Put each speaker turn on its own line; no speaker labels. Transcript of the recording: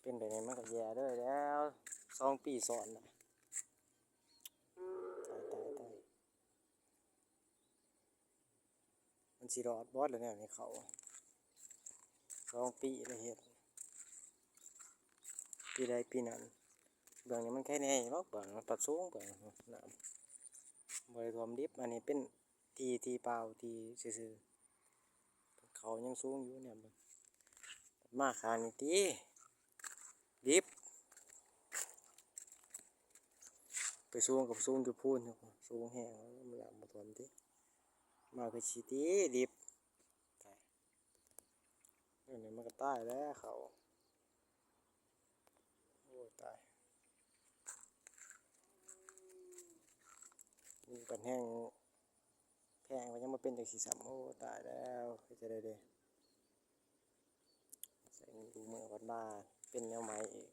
เป็นแบบนี้มันก็แย่ด้วยแล้ว2 ปีซ้อนนะตายมันสิรอดบอสเลยเนี่ยในเขา2 ปีเลยเฮ็ดปีใดปีนั้นเบื้องนี้มันแค่นี้หรอกเบื้องมันตัดสูงเบื้องน้ำบริท่วมดิบอันนี้เป็นทีเปล่าทีซื่อๆเขายังสูงอยู่เนี่ยเบิ่งมาขางนี่ทีดิบไปสูงกับสูงอยู่พูนสูงแห้งมันละมาท่วมทีมาคือสิทีดิบนี่มันก็ตายแล้วเขาโอ้ตายนี่กันแห้งแพงมันยังมาเป็นจากสีสัมโอ้ตายแล้วจะได้ใส่ดูมือวัดบ้าเป็นแนวใหม่อีก